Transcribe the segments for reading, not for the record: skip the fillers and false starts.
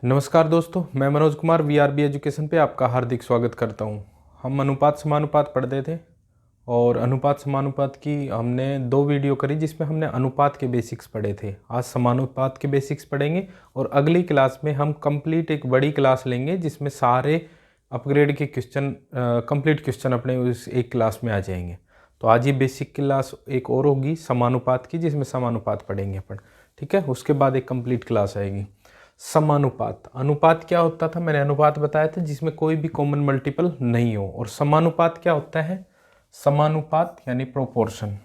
नमस्कार दोस्तों, मैं मनोज कुमार वीआरबी एजुकेशन पे आपका हार्दिक स्वागत करता हूँ। हम अनुपात समानुपात पढ़ते थे और अनुपात समानुपात की हमने 2 वीडियो करी जिसमें हमने अनुपात के बेसिक्स पढ़े थे। आज समानुपात के बेसिक्स पढ़ेंगे और अगली क्लास में हम कंप्लीट एक बड़ी क्लास लेंगे जिसमें सारे अपग्रेड के क्वेश्चन कंप्लीट क्वेश्चन अपने उस एक क्लास में आ जाएंगे। तो आज ये बेसिक क्लास एक और होगी समानुपात की, जिसमें समानुपात पढ़ेंगे अपन। ठीक है, उसके बाद एक कंप्लीट क्लास आएगी। समानुपात, अनुपात क्या होता था? मैंने अनुपात बताया था जिसमें कोई भी कॉमन मल्टीपल नहीं हो। और समानुपात क्या होता है? समानुपात यानी प्रोपोर्शन।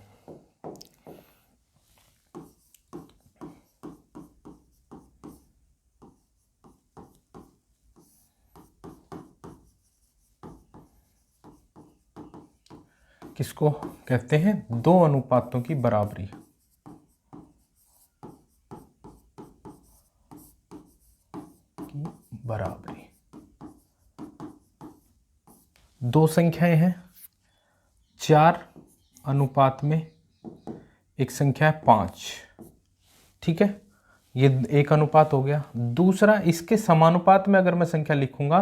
किसको कहते हैं? दो अनुपातों की बराबरी। बराबरी, दो संख्याएं हैं, 4 अनुपात में एक संख्या है 5। ठीक है, ये एक अनुपात हो गया। दूसरा, इसके समानुपात में अगर मैं संख्या लिखूंगा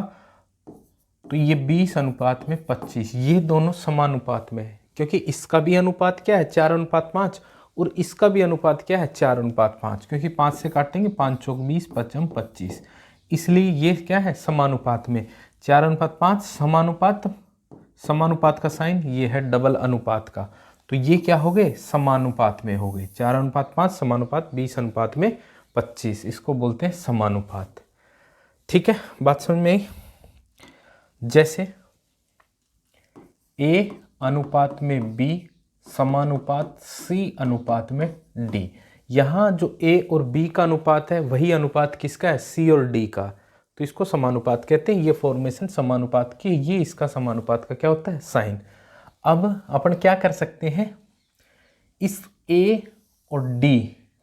तो ये 20 अनुपात में 25। ये दोनों समानुपात में है क्योंकि इसका भी अनुपात क्या है? 4 अनुपात 5। और इसका भी अनुपात क्या है? 4 अनुपात 5। क्योंकि 5 से काटेंगे, 5 चौक 20, 5 25, इसलिए ये क्या है? समानुपात में। 4 अनुपात 5 समानुपात, समानुपात का साइन ये है डबल अनुपात का, तो ये क्या हो गए? समानुपात में हो गए। 4 अनुपात 5 समानुपात 20 अनुपात में 25, इसको बोलते हैं समानुपात। ठीक है, बात समझ में आई? जैसे A अनुपात में B समानुपात C अनुपात में D। यहाँ जो A और B का अनुपात है वही अनुपात किसका है? C और D का, तो इसको समानुपात कहते हैं। ये फॉर्मेशन समानुपात की, ये इसका समानुपात का क्या होता है? साइन। अब अपन क्या कर सकते हैं? इस A और D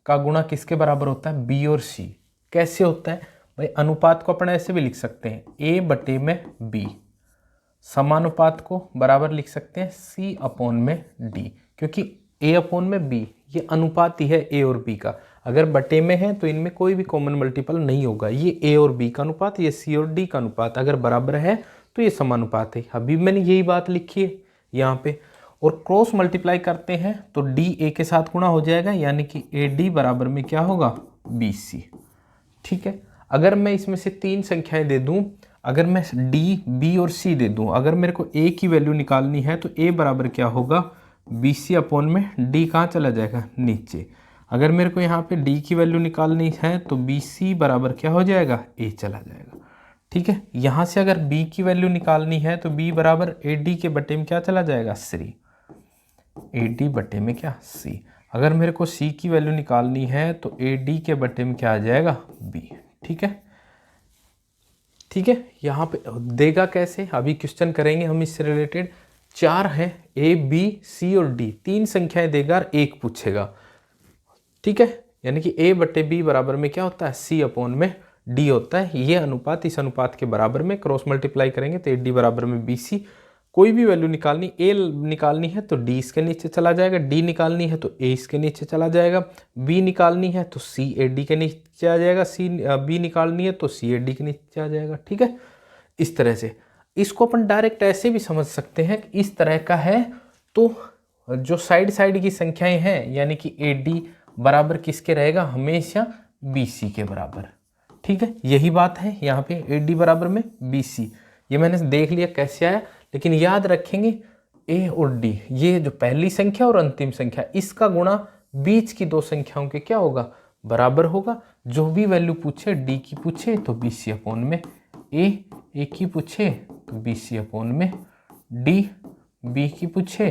का गुणा किसके बराबर होता है? B और C। कैसे होता है भाई? अनुपात को अपन ऐसे भी लिख सकते हैं, A बटे में B। समानुपात को बराबर लिख सकते हैं C अपॉन में D, क्योंकि A अपॉन में B ये अनुपात ही है A और B का। अगर बटे में है तो इनमें कोई भी कॉमन मल्टीपल नहीं होगा। ये A और B का अनुपात, ये C और D का अनुपात। अगर बराबर है तो ये समानुपात है। अभी मैंने यही बात लिखी है यहाँ पे। और क्रॉस मल्टीप्लाई करते हैं तो D A के साथ गुणा हो जाएगा, यानी कि AD बराबर में क्या होगा? BC। ठीक है, अगर मैं इसमें से 3 संख्याएं दे दूं, अगर मैं D, B और C दे दूं, अगर मेरे को A की वैल्यू निकालनी है तो A बराबर क्या होगा? BC अपॉन में D कहाँ चला जाएगा? नीचे। अगर मेरे को यहाँ पे D की वैल्यू निकालनी है तो BC बराबर क्या हो जाएगा? A चला जाएगा। ठीक है, यहाँ से अगर B की वैल्यू निकालनी है तो B बराबर AD के बटे में क्या चला जाएगा? C। AD बटे में क्या? C। अगर मेरे को C की वैल्यू निकालनी है तो AD के बटे में क्या आ जाएगा? B। ठीक है, ठीक है, यहाँ पे देगा कैसे? अभी क्वेश्चन करेंगे हम इससे रिलेटेड। 4 है, A B C और D, 3 संख्याएं देगा और 1 पूछेगा। ठीक है, यानी कि A बटे B बराबर में क्या होता है? C अपॉन में D होता है। ये अनुपात इस अनुपात के बराबर में, क्रॉस मल्टीप्लाई करेंगे तो AD बराबर में BC। कोई भी वैल्यू निकालनी, A निकालनी है तो D इसके नीचे चला जाएगा, D निकालनी है तो A इसके नीचे चला जाएगा, B निकालनी है तो C AD के नीचे आ जाएगा, B निकालनी है तो C AD के नीचे आ जाएगा। ठीक है, इस तरह से इसको अपन डायरेक्ट ऐसे भी समझ सकते हैं कि इस तरह का है तो जो साइड साइड की संख्याएं हैं, यानी कि AD बराबर किसके रहेगा? हमेशा BC के बराबर। ठीक है, यही बात है यहाँ पे, AD बराबर में BC। ये मैंने देख लिया कैसे आया, लेकिन याद रखेंगे A और D, ये जो पहली संख्या और अंतिम संख्या, इसका गुणा बीच की 2 संख्याओं के क्या होगा? बराबर होगा। जो भी वैल्यू पूछे, D की पूछे तो BC अपॉन में A की पूछे तो BC अपॉन में D, B की पूछे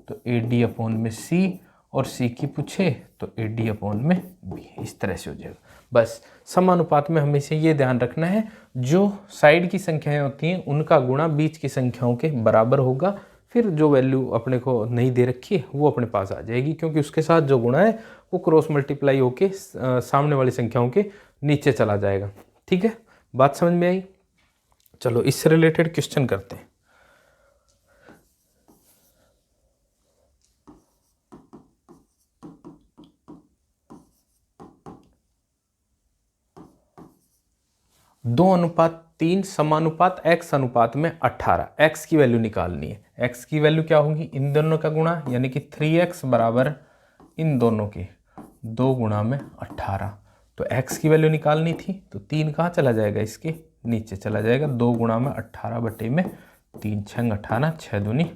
तो AD अपॉन में C, और C की पूछे तो AD अपॉन में B। इस तरह से हो जाएगा। बस समानुपात में हमेशा ये ध्यान रखना है, जो साइड की संख्याएं होती हैं उनका गुणा बीच की संख्याओं के बराबर होगा। फिर जो वैल्यू अपने को नहीं दे रखी है वो अपने पास आ जाएगी, क्योंकि उसके साथ जो गुणा है वो क्रॉस मल्टीप्लाई होके सामने वाली संख्याओं के नीचे चला जाएगा। ठीक है, बात समझ में आई? चलो इससे रिलेटेड क्वेश्चन करते हैं। 2:3 समानुपात x अनुपात में 18। x की वैल्यू निकालनी है। x की वैल्यू क्या होगी, इन दोनों का गुणा, यानी कि 3x बराबर इन दोनों के 2 गुणा में 18। तो x की वैल्यू निकालनी थी, तो 3 कहाँ चला जाएगा, इसके नीचे चला जाएगा। 2 गुणा में 18 बटे में 3, 6 18, 6 दूनी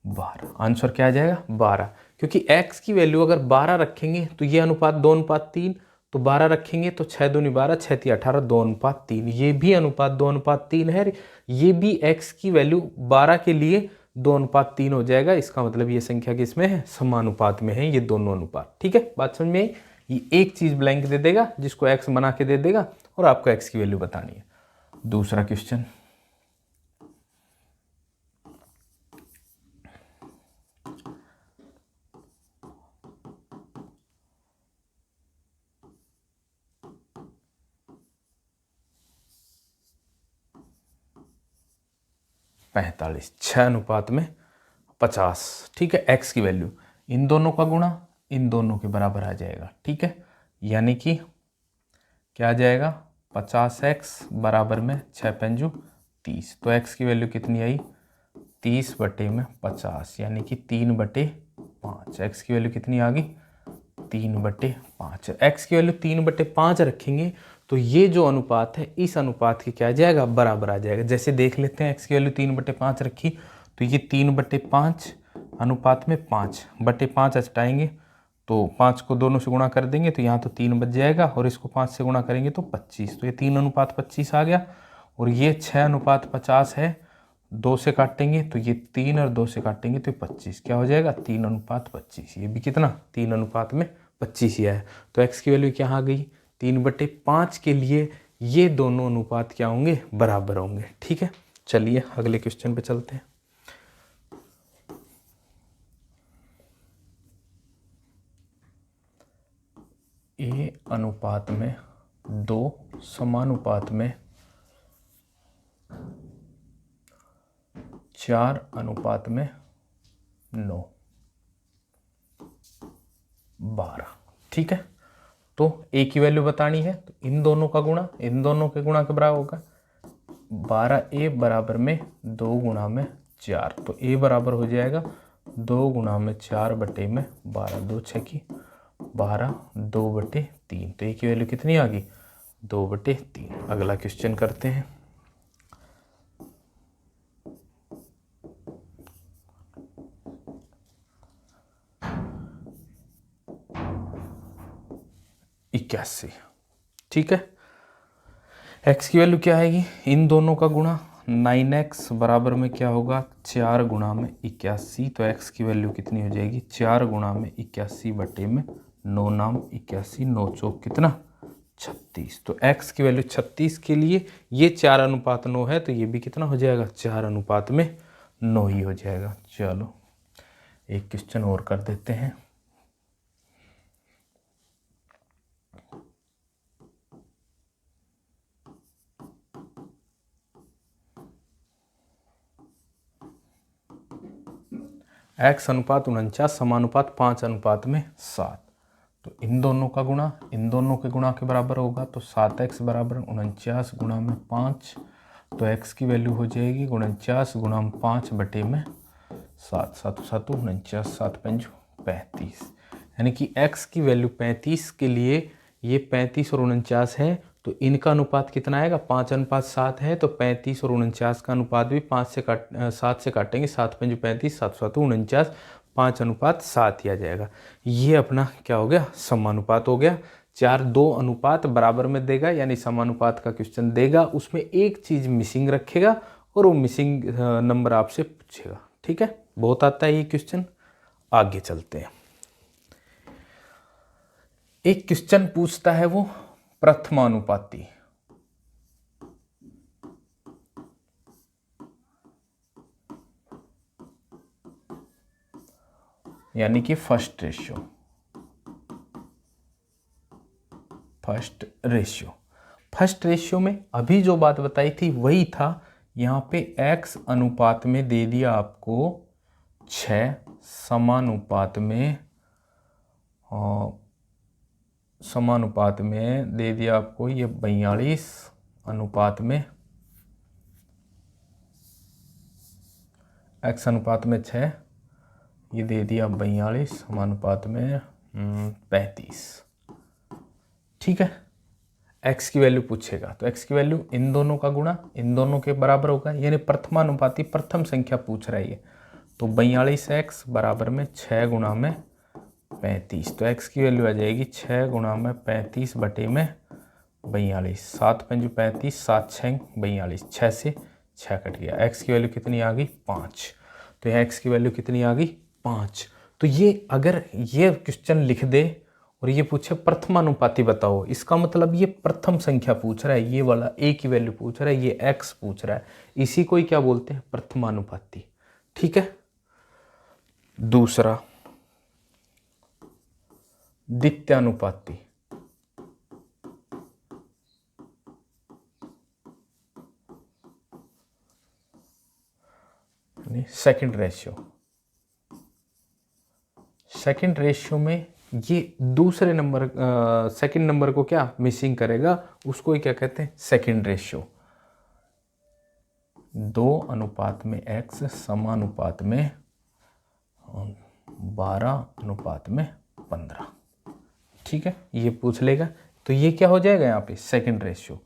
12। आंसर क्या आ जाएगा, 12। क्योंकि x की वैल्यू अगर 12 रखेंगे तो ये अनुपात 2:3, तो 12 रखेंगे तो 6 दूनी 12, 6 3 18, 2:3। ये भी अनुपात 2:3 है। ये भी x की वैल्यू 12 के लिए 2:3 हो जाएगा। इसका मतलब ये संख्या किसमें है, समानुपात में है ये दोनों अनुपात। ठीक है, बात समझ में आई। ये एक चीज ब्लैंक दे देगा जिसको x बना के दे देगा और आपको x की वैल्यू बतानी है। दूसरा क्वेश्चन, पैंतालीस, 6:50। ठीक है, x की वैल्यू इन दोनों का गुणा इन दोनों के बराबर आ जाएगा। ठीक है, यानी कि क्या आ जाएगा, 50x बराबर में 6 पंजू 30। तो x की वैल्यू कितनी आई, 30 बटे में 50, यानी कि 3/5। x की वैल्यू कितनी आ गई, 3/5। x की वैल्यू 3/5 रखेंगे तो ये जो अनुपात है इस अनुपात के क्या आ जाएगा, बराबर आ जाएगा। जैसे देख लेते हैं, x की वैल्यू 3/5 रखी तो ये 3/5 अनुपात में 5/5 हटाएंगे तो 5 को दोनों से गुणा कर देंगे तो यहाँ तो 3 बच जाएगा और इसको 5 से गुणा करेंगे तो 25। तो ये 3:25 आ गया। और ये 6:50 है, 2 से काटेंगे तो ये 3 और 2 से काटेंगे तो 25। क्या हो जाएगा, 3:25। ये भी कितना, 3:25 ही है। तो x की वैल्यू क्या आ गई, 3/5 के लिए ये दोनों अनुपात क्या होंगे, बराबर होंगे। ठीक है, चलिए अगले क्वेश्चन पे चलते हैं। a अनुपात में 2 समानुपात में 4 अनुपात में 9, 12। ठीक है, तो a की वैल्यू बतानी है तो इन दोनों का गुणा इन दोनों के गुणा के बराबर होगा। 12a बराबर में 2 गुणा में 4, तो a बराबर हो जाएगा 2 गुणा में 4 बटे में 12, 2 6 की 12, 2/3। तो a की वैल्यू कितनी आ गई, 2/3। अगला क्वेश्चन करते हैं। इक्यासी। ठीक है, x की वैल्यू क्या आएगी, इन दोनों का गुणा 9x बराबर में क्या होगा, 4 गुणा में 81। तो x की वैल्यू कितनी हो जाएगी, 4 गुणा में 81 बटे में 9 नाम 81, 9 चौक कितना, 36। तो x की वैल्यू 36 के लिए ये 4:9 है, तो ये भी कितना हो जाएगा, 4:9 ही हो जाएगा। चलो एक क्वेश्चन और कर देते हैं। x अनुपात 49 समानुपात 5 अनुपात में 7। तो इन दोनों का गुणा इन दोनों के गुणा के बराबर होगा। तो 7x बराबर 49 गुणा में 5। तो x की वैल्यू हो जाएगी 49 गुणा में 5 बटे में 7, 7 7 49, 7 5 35। यानी कि x की वैल्यू 35 के लिए ये 35 और 49 है, तो इनका अनुपात कितना आएगा, 5:7 है। तो 35 और 49 का अनुपात भी 7 से काटेंगे, 7 5 35, 7 7 49, 5:7 ही आ जाएगा। ये अपना क्या हो गया, समानुपात हो गया। 4 2 अनुपात बराबर में देगा, यानी समानुपात का क्वेश्चन देगा, उसमें एक चीज मिसिंग रखेगा और वो मिसिंग नंबर आपसे पूछेगा। ठीक है, बहुत आता है ये क्वेश्चन। आगे चलते हैं। एक क्वेश्चन पूछता है वो प्रथमानुपाती, यानी कि फर्स्ट रेशियो। फर्स्ट रेशियो में अभी जो बात बताई थी वही था। यहाँ पे x अनुपात में दे दिया आपको 6, समानुपात में दे दिया आपको ये 42 अनुपात में x अनुपात में 6, ये दे दिया 42 समानुपात में 35। ठीक है, x की वैल्यू पूछेगा तो x की वैल्यू इन दोनों का गुणा इन दोनों के बराबर होगा, यानी प्रथमानुपाती प्रथम संख्या पूछ रहा है ये। तो 42x बराबर में 6 गुणा में 35, तो x की वैल्यू आ जाएगी 6 गुणा में 35 बटे में 42, 7 पंजू 35, 7 6 42, 6 से 6 कट गया। x की वैल्यू कितनी आ गई 5, तो यहाँ x की वैल्यू कितनी आ गई 5। तो ये अगर ये क्वेश्चन लिख दे और ये पूछे प्रथमानुपाती बताओ, इसका मतलब ये प्रथम संख्या पूछ रहा है, ये वाला a की वैल्यू पूछ रहा है, ये x पूछ रहा है, इसी को ही क्या बोलते हैं प्रथमानुपाती। ठीक है, दूसरा द्वितीयानुपाती। सेकंड रेशियो, सेकंड रेशियो में ये दूसरे नंबर सेकंड नंबर को क्या मिसिंग करेगा, उसको ही क्या कहते हैं सेकंड रेशियो। 2 अनुपात में x समानुपात में 12 अनुपात में 15। ठीक है, ये पूछ लेगा तो ये क्या हो जाएगा यहाँ पे सेकंड रेशियो,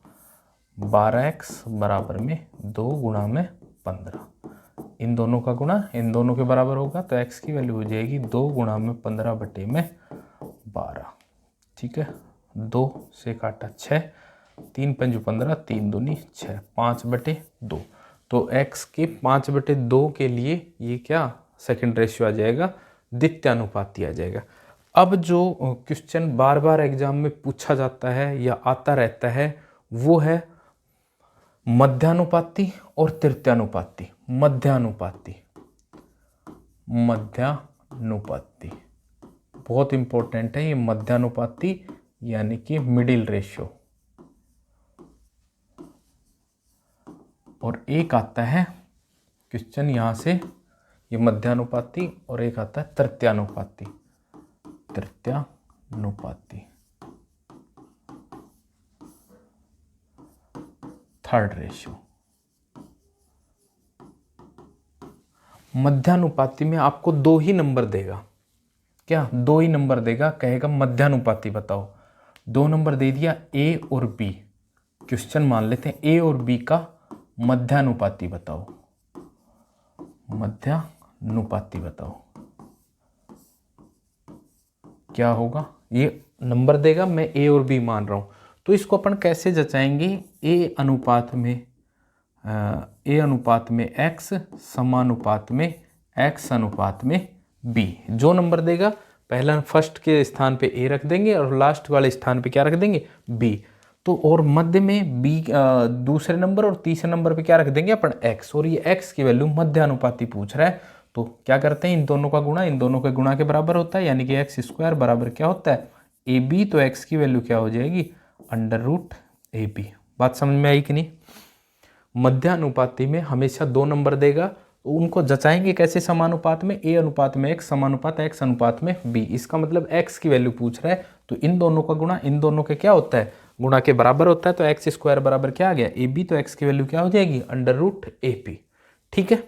12x बराबर में 2 गुणा में 15, इन दोनों का गुणा इन दोनों के बराबर होगा, तो x की वैल्यू हो जाएगी 2 गुणा में 15 बटे में 12। ठीक है, 2 से काटा 6, 3 पंजू 15, 3 दूनी 6, 5 बटे 2, तो x के 5 बटे 2 के लिए ये क्या सेकंड रेशियो आ जाएगा, द्वितीयानुपाती आ जाएगा। अब जो क्वेश्चन बार बार एग्जाम में पूछा जाता है या आता रहता है वो है मध्यानुपाती और तृतीयानुपाती। मध्यानुपाती, मध्यानुपाती बहुत इंपॉर्टेंट है ये मध्यानुपाती, यानी कि मिडिल रेशियो। और एक आता है क्वेश्चन यहां से ये मध्यानुपाती, और एक आता है तृतीयानुपाती। तृतीयानुपाती थर्ड रेशियो। मध्यानुपाती में आपको 2 ही नंबर देगा, क्या 2 ही नंबर देगा, कहेगा मध्यानुपाती बताओ। 2 नंबर दे दिया a और b, क्वेश्चन मान लेते हैं a और b का मध्यानुपाती बताओ, मध्यानुपाती बताओ। क्या होगा, ये नंबर देगा, मैं a और b मान रहा हूं, तो इसको अपन कैसे जचाएंगे, a अनुपात में x समानुपात में x अनुपात में b। जो नंबर देगा पहला फर्स्ट के स्थान पे a रख देंगे और लास्ट वाले स्थान पे क्या रख देंगे b, तो और मध्य में b दूसरे नंबर और तीसरे नंबर पे क्या रख देंगे अपन x, और ये x की वैल्यू मध्यानुपाती पूछ रहा है, तो क्या करते हैं इन दोनों का गुणा इन दोनों के गुणा के बराबर होता है, यानी कि x स्क्वायर बराबर क्या होता है ab, तो x की वैल्यू क्या हो जाएगी √ab। बात समझ में आई कि नहीं। मध्यानुपाती में हमेशा 2 नंबर देगा, तो उनको जचाएंगे कैसे समानुपात में, a अनुपात में x समानुपात x अनुपात में b। इसका मतलब x की वैल्यू पूछ रहा है, तो इन दोनों का गुणा इन दोनों के क्या होता है गुणा के बराबर होता है, तो x स्क्वायर बराबर क्या आ गया ab, तो x की वैल्यू क्या हो जाएगी √ab। ठीक है,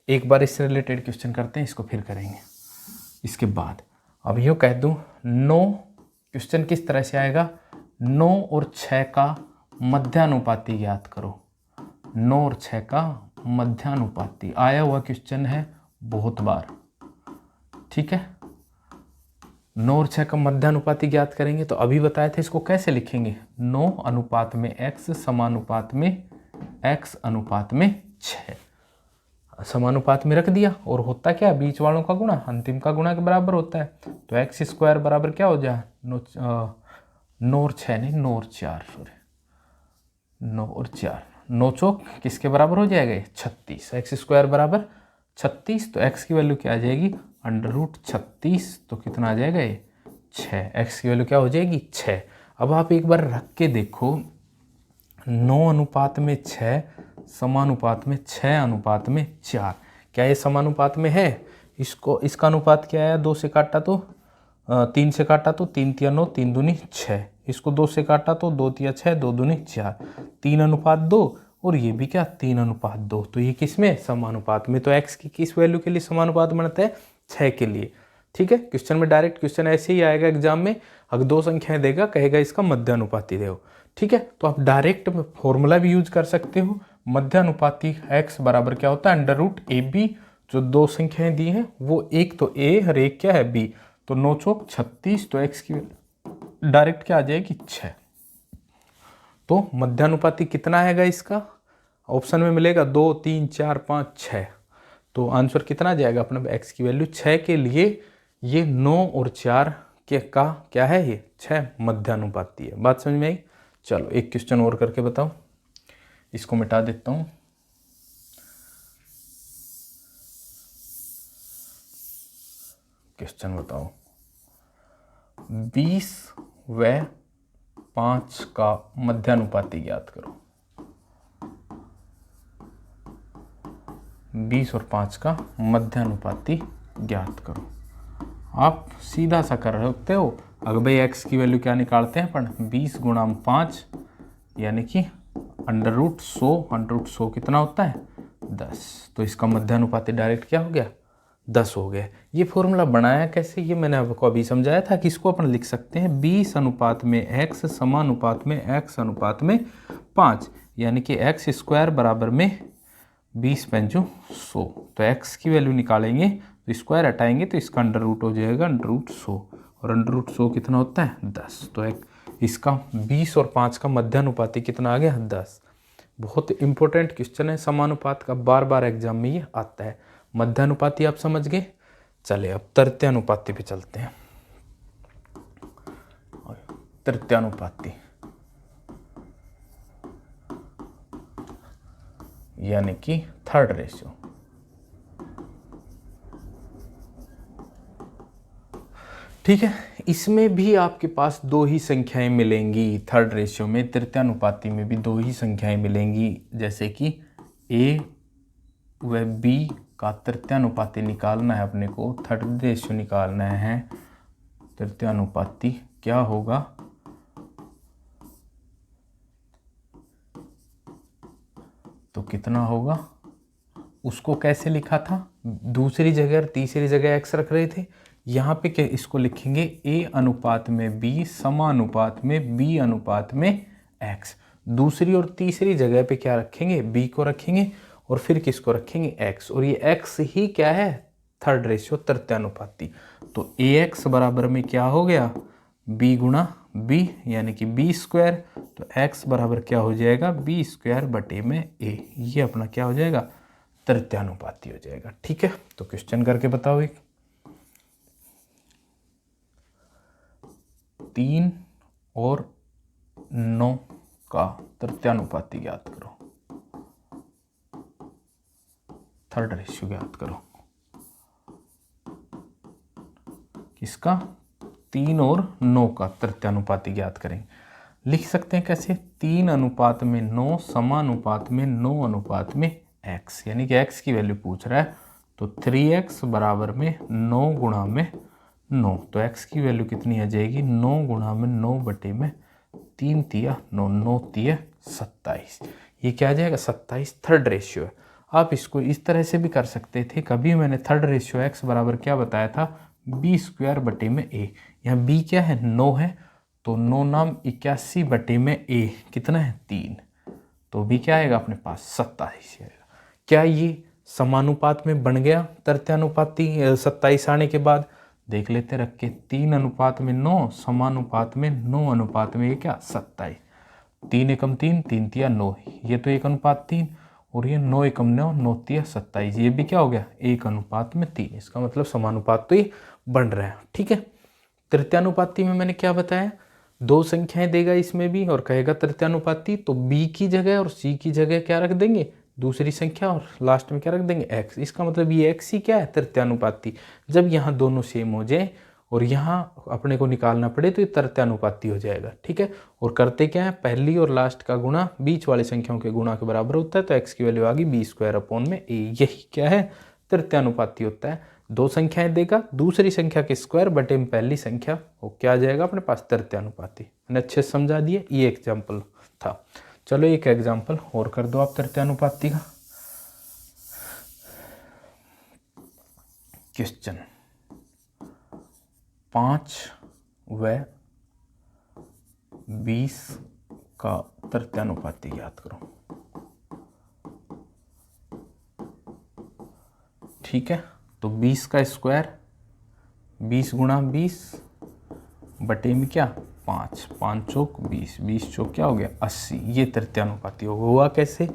एक बार इससे रिलेटेड क्वेश्चन करते हैं, इसको फिर करेंगे इसके बाद। अब यूँ कह दूँ 9, क्वेश्चन किस तरह से आएगा, 9 और 6 का मध्यानुपाती ज्ञात करो। 9 और 6 का मध्यानुपाती आया हुआ क्वेश्चन है बहुत बार। ठीक है, 9 और 6 का मध्यानुपाती ज्ञात करेंगे, तो अभी बताए थे इसको कैसे लिखेंगे, 9 अनुपात में x समानुपात में x अनुपात में 6, समानुपात में रख दिया, और होता क्या बीच वालों का गुणा अंतिम का गुणा के बराबर होता है, तो x स्क्वायर बराबर क्या हो जाए 9 और 6 नहीं 9 और 4 सॉरी 9 और 4, 9 चौक किसके बराबर हो जाएगा 36, x स्क्वायर बराबर 36, तो x की वैल्यू क्या आ जाएगी √36, तो कितना आ जाएगा ये 6, x की वैल्यू क्या हो जाएगी 6। अब आप एक बार रख के देखो 9 अनुपात में 6 समानुपात में 6 अनुपात में 4, क्या ये समानुपात में है, इसको इसका अनुपात क्या है 2 से काटा तो 3 से काटा तो 3 3 9 3 दूनी 6, इसको 2 से काटा तो 2 तिया 6, 2 दूनी 4, 3:2, और ये भी क्या 3:2। तो ये किस में समानुपात में। तो x की किस वैल्यू के लिए समानुपात बनता है 6 के लिए। ठीक है, क्वेश्चन में डायरेक्ट क्वेश्चन ऐसे ही आएगा एग्जाम में, अगर 2 संख्याएं देगा कहेगा इसका मध्यानुपाती दो। ठीक है, तो आप डायरेक्ट फॉर्मूला भी यूज कर सकते हो। मध्यानुपाती x बराबर क्या होता है √AB। जो 2 संख्याएं दी हैं वो एक तो a और एक क्या है b, तो 9 चौक 36, तो x की डायरेक्ट क्या आ जाएगी 6। तो मध्यानुपाती कितना आएगा इसका, ऑप्शन में मिलेगा 2, 3, 4, 5, 6। तो आंसर कितना आ जाएगा अपना x की वैल्यू 6 के लिए ये 9 और 4 के का क्या है, ये 6 मध्यानुपाती है। बात समझ में आई। चलो एक क्वेश्चन और करके बताओ, इसको मिटा देता हूं। क्वेश्चन बताओ, 20 व 5 का मध्यानुपाती ज्ञात करो। 20 और 5 का मध्यानुपाती ज्ञात करो। आप सीधा सा कर सकते हो, अगर भाई x की वैल्यू क्या निकालते हैं अपन 20 गुणा 5 यानी कि √100 कितना होता है 10। तो इसका मध्यानुपाती डायरेक्ट क्या हो गया 10 हो गया। ये फॉर्मूला बनाया कैसे, ये मैंने आपको अभी समझाया था कि इसको अपन लिख सकते हैं 20 अनुपात में x समानुपात में x अनुपात में 5, यानी कि x² बराबर में 20 पंजू 100। तो x की वैल्यू निकालेंगे तो स्क्वायर हटाएंगे तो इसका √, हो जाएगा √100, और √100 कितना होता है 10। तो इसका 20 और 5 का मध्यानुपाती कितना आ गया 10। बहुत इंपॉर्टेंट क्वेश्चन है समानुपात का, बार बार एग्जाम में ये आता है। मध्यानुपाती आप समझ गए। चले अब तृतीयानुपाती पे चलते हैं। तृतीयानुपाती यानी कि थर्ड रेशियो। ठीक है, इसमें भी आपके पास 2 ही संख्याएं मिलेंगी। थर्ड रेशियो में तृतीयानुपाती में भी 2 ही संख्याएं मिलेंगी, जैसे कि a व b का तृतीयानुपाती निकालना है अपने को, थर्ड रेशियो निकालना है। तृतीयानुपाती क्या होगा, तो कितना होगा, उसको कैसे लिखा था, दूसरी जगह तीसरी जगह x रख रहे थे, यहाँ पे क्या इसको लिखेंगे a अनुपात में b समानुपात में b अनुपात में x। दूसरी और तीसरी जगह पे क्या रखेंगे b को रखेंगे और फिर किसको रखेंगे x, और ये x ही क्या है थर्ड रेशियो तृतीयानुपाती। तो ax बराबर में क्या हो गया b गुणा b यानी कि b², तो x बराबर क्या हो जाएगा b² बटे में a। ये अपना क्या हो जाएगा तृतीयानुपाती हो जाएगा। ठीक है, तो क्वेश्चन करके बताओ एक। 3 और 9 का तृतीयानुपाती ज्ञात करो, थर्ड रेशियो ज्ञात करो। किसका 3 और 9 का तृतीयानुपाती ज्ञात करेंगे। लिख सकते हैं कैसे, 3 अनुपात में 9 समानुपात में 9 अनुपात में x, यानी कि x की वैल्यू पूछ रहा है। तो 3x बराबर में 9 गुणा में 9, तो x की वैल्यू कितनी आ जाएगी 9 गुणा में 9 बटे में 3 तिया 9, 9 तिया 27। ये क्या आ जाएगा 27 थर्ड रेशियो है। आप इसको इस तरह से भी कर सकते थे, कभी मैंने थर्ड रेशियो x बराबर क्या बताया था b² बटे में a। यहाँ b क्या है 9 है, तो 9 नाम 81 बटे में a कितना है 3, तो b क्या आएगा अपने पास 27 आएगा। क्या ये समानुपात में बन गया तृतीयानुपाती 27 आने के बाद, देख लेते रख के 3 अनुपात में 9 समानुपात में 9 अनुपात में ये क्या 27, 3 एकम 3, 3 तिया 9, ये तो 1 अनुपात 3, और ये 9 एकम 9, 9 तिया 27, ये भी क्या हो गया 1 अनुपात में 3। इसका मतलब समानुपात तो ये बन रहा है। ठीक है, तृतीयानुपाती में मैंने क्या बताया, 2 संख्याएं देगा इसमें भी और कहेगा तृतीयानुपाती, तो b की जगह और c की जगह क्या रख देंगे दूसरी संख्या, और लास्ट में क्या रख देंगे x। इसका मतलब ये x ही क्या है तृतीयानुपाती। जब यहाँ दोनों सेम हो जाए और यहाँ अपने को निकालना पड़े तो ये तृतीयानुपाती हो जाएगा। ठीक है, और करते क्या है पहली और लास्ट का गुणा बीच वाली संख्याओं के गुणा के बराबर होता है, तो x की वैल्यू आ गई b² अपॉन में a। यही क्या है तृतीयानुपाती होता है। दो संख्याएं देगा, दूसरी संख्या के स्क्वायर बटे में पहली संख्या, वो क्या आ जाएगा अपने पास, तृतीयानुपाती। मैंने अच्छे से समझा दिया, ये एग्जाम्पल था। चलो एक एग्जाम्पल और कर दो आप तृतीयानुपाती का। क्वेश्चन 5 व 20 का तृतीयानुपाती ज्ञात करो। ठीक है, तो 20 का स्क्वायर 20 गुणा 20 बटे में क्या 5, 5 चौक 20, 20 चौक क्या हो गया 80। ये तृतीयानुपाती हुआ कैसे,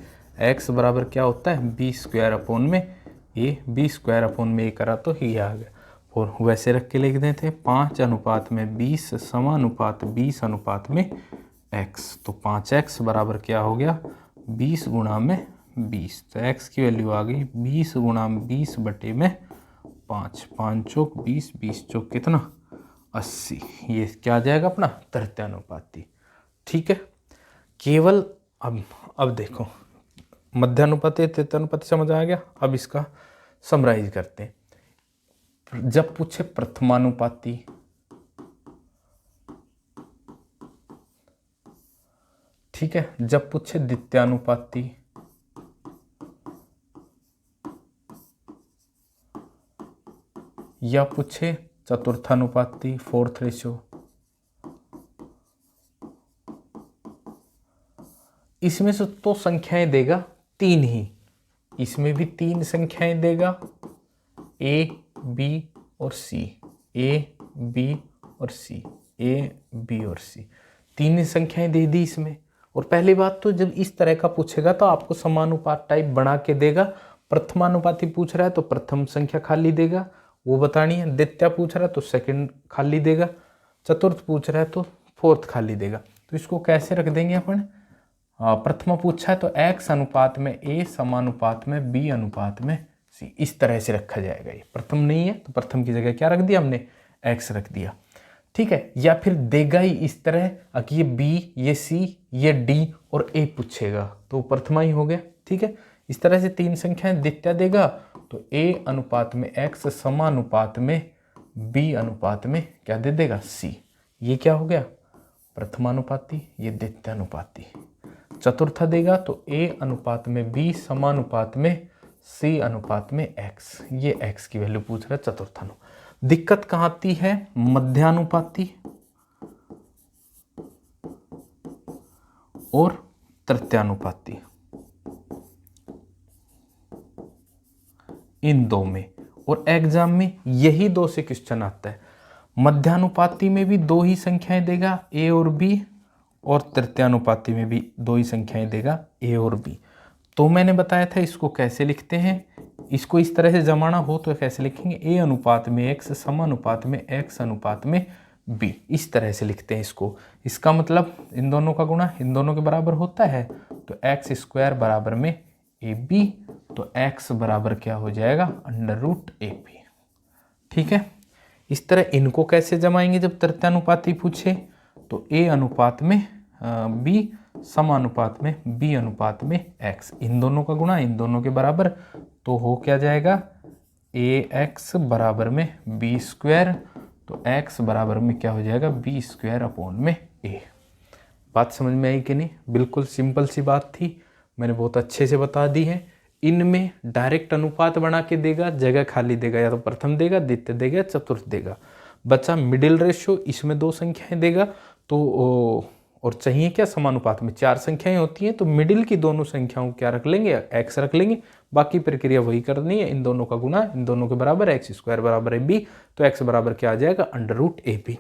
x बराबर क्या होता है 20 स्क्वायर अपॉन में a, 20 स्क्वायर अपॉन में a करा तो ये आ गया। और वैसे रख के लिख देते हैं 5 अनुपात में 20 समानुपात 20 अनुपात में x, तो 5x बराबर क्या हो गया 20 गुणा में 20, तो x की वैल्यू आ गई 20 गुणा 20 बटे में 5, 5 चौक 20, 20 चौक कितना 80। ये क्या आ जाएगा अपना तृतीयानुपाती। ठीक है, केवल अब देखो मध्यानुपाती तृतीयानुपाती समझ आ गया। अब इसका समराइज करते हैं। जब पूछे प्रथमानुपाती, ठीक है, जब पूछे द्वितीयानुपाती, या पूछे चतुर्थानुपाती फोर्थ रेशियो, इसमें से तो संख्याएं देगा 3 ही, इसमें भी 3 संख्याएं देगा a, b और c, a, b और c, a, b और c, 3 संख्याएं दे दी इसमें। और पहली बात तो जब इस तरह का पूछेगा तो आपको समानुपात टाइप बना के देगा। प्रथमानुपाती पूछ रहा है तो प्रथम संख्या खाली देगा, वो बतानी है। द्वितीय पूछ रहा है तो सेकंड खाली देगा, चतुर्थ पूछ रहा है तो फोर्थ खाली देगा। तो इसको कैसे रख देंगे अपन, प्रथमा पूछा है तो x अनुपात में a समानुपात में b अनुपात में c, इस तरह से रखा जाएगा। ये प्रथम नहीं है तो प्रथम की जगह क्या रख दिया हमने x रख दिया। ठीक है, या फिर देगा ही इस तरह कि ये b, ये c, ये d और a पूछेगा तो प्रथमा ही हो गया। ठीक है, इस तरह से 3 संख्याएं द्वितीय देगा तो a अनुपात में x समानुपात में b अनुपात में क्या दे देगा c, ये क्या हो गया प्रथमानुपाती, ये द्वितीयानुपाती। चतुर्था देगा तो a अनुपात में b समानुपात में c अनुपात में x, ये x की वैल्यू पूछ रहा है चतुर्थानु। दिक्कत कहाँ आती है, मध्यानुपाती और तृतीयानुपाती, इन दो में। और एग्जाम में यही 2 से क्वेश्चन आता है। मध्यानुपाती में भी 2 ही संख्याएं देगा a और b, और तृतीयानुपाती में भी 2 ही संख्याएं देगा a और b। तो मैंने बताया था इसको कैसे लिखते हैं, इसको इस तरह से जमाना हो तो कैसे लिखेंगे, a अनुपात में x समानुपात में x अनुपात में b, इस तरह से लिखते हैं इसको। इसका मतलब इन दोनों का गुणा इन दोनों के बराबर होता है तो x स्क्वायर बराबर में ab, तो x बराबर क्या हो जाएगा √ab। ठीक है, इस तरह इनको कैसे जमाएंगे जब तृतीयानुपाती पूछे, तो a अनुपात में b समानुपात में b अनुपात में x, इन दोनों का गुणा इन दोनों के बराबर, तो हो क्या जाएगा ax बराबर में b स्क्वायर, तो x बराबर में क्या हो जाएगा b स्क्वायर अपॉन में a। बात समझ में आई कि नहीं, बिल्कुल सिंपल सी बात थी, मैंने बहुत अच्छे से बता दी है। इनमें डायरेक्ट अनुपात बना के देगा, जगह खाली देगा, या तो प्रथम देगा, द्वितीय देगा, चतुर्थ देगा। बचा मिडिल रेशियो, इसमें 2 संख्याएं देगा तो और चाहिए क्या समानुपात में 4 संख्याएं होती हैं तो मिडिल की दोनों संख्याओं को क्या रख लेंगे x रख लेंगे, बाकी प्रक्रिया वही करनी है, इन दोनों का गुणा इन दोनों के बराबर x स्क्वायर बराबर है b, तो x बराबर क्या आ जाएगा √ab।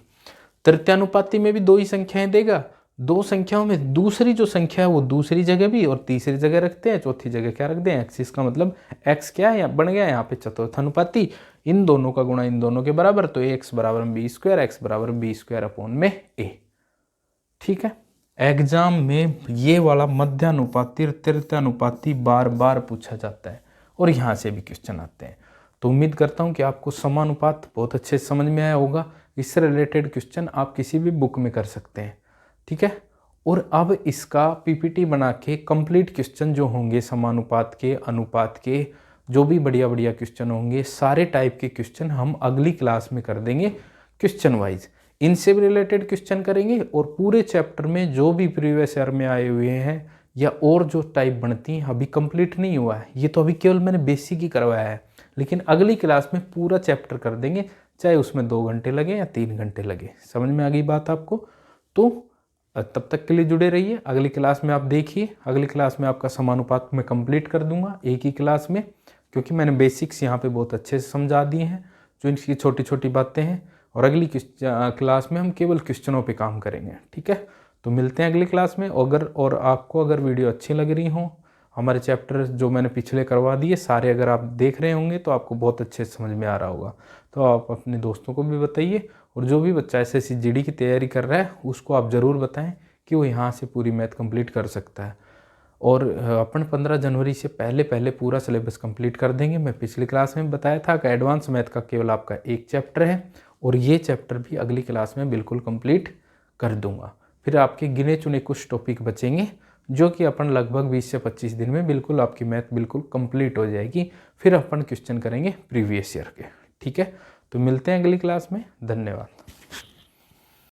तृतीयानुपाती में भी 2 ही संख्याएं देगा, 2 संख्याओं में दूसरी जो संख्या है वो दूसरी जगह भी और तीसरी जगह रखते हैं, चौथी जगह क्या रख दें x, इसका मतलब x क्या है बन गया यहाँ पे चतुर्थानुपाती, इन दोनों का गुणा इन दोनों के बराबर, तो x बराबर b स्क्वायर, x बराबर b स्क्वायर अपॉन में a। ठीक है, एग्जाम में ये वाला मध्यानुपाती तृतीयानुपाती बार बार पूछा जाता है और यहाँ से भी क्वेश्चन आते हैं। तो उम्मीद करता हूँ कि आपको समानुपात बहुत अच्छे से समझ में आया होगा। इससे रिलेटेड क्वेश्चन आप किसी भी बुक में कर सकते हैं। ठीक है, और अब इसका पीपीटी बना के कंप्लीट क्वेश्चन जो होंगे समानुपात के अनुपात के जो भी बढ़िया बढ़िया क्वेश्चन होंगे, सारे टाइप के क्वेश्चन हम अगली क्लास में कर देंगे क्वेश्चन वाइज। इनसे भी रिलेटेड क्वेश्चन करेंगे और पूरे चैप्टर में जो भी प्रीवियस ईयर में आए हुए हैं या और जो टाइप बनती हैं अभी कंप्लीट नहीं हुआ है, ये तो अभी केवल मैंने बेसिक ही करवाया है, लेकिन अगली क्लास में पूरा चैप्टर कर देंगे, चाहे उसमें 2 घंटे लगे या 3 घंटे लगे। समझ में आ गई बात आपको? तो तब तक के लिए जुड़े रहिए। अगली क्लास में आप देखिए, अगली क्लास में आपका समानुपात मैं कंप्लीट कर दूंगा एक ही क्लास में, क्योंकि मैंने बेसिक्स यहाँ पे बहुत अच्छे से समझा दिए हैं, जो इनकी छोटी छोटी बातें हैं। और अगली क्लास में हम केवल क्वेश्चनों पे काम करेंगे, ठीक है? तो मिलते हैं अगली क्लास में। और आपको अगर वीडियो अच्छी लग रही हो, हमारे चैप्टर जो मैंने पिछले करवा दिए सारे अगर आप देख रहे होंगे तो आपको बहुत अच्छे से समझ में आ रहा होगा, तो आप अपने दोस्तों को भी बताइए। और जो भी बच्चा SSC GD की तैयारी कर रहा है उसको आप ज़रूर बताएं कि वो यहाँ से पूरी मैथ कंप्लीट कर सकता है। और अपन 15 जनवरी से पहले पहले पूरा सिलेबस कंप्लीट कर देंगे। मैं पिछली क्लास में बताया था कि एडवांस मैथ का केवल आपका एक चैप्टर है, और ये चैप्टर भी अगली क्लास में बिल्कुल कंप्लीट कर दूंगा। फिर आपके गिने चुने कुछ टॉपिक बचेंगे जो कि अपन लगभग 20 से 25 दिन में बिल्कुल आपकी मैथ बिल्कुल कंप्लीट हो जाएगी। फिर अपन क्वेश्चन करेंगे प्रीवियस ईयर के, ठीक है? तो मिलते हैं अगली क्लास में। धन्यवाद।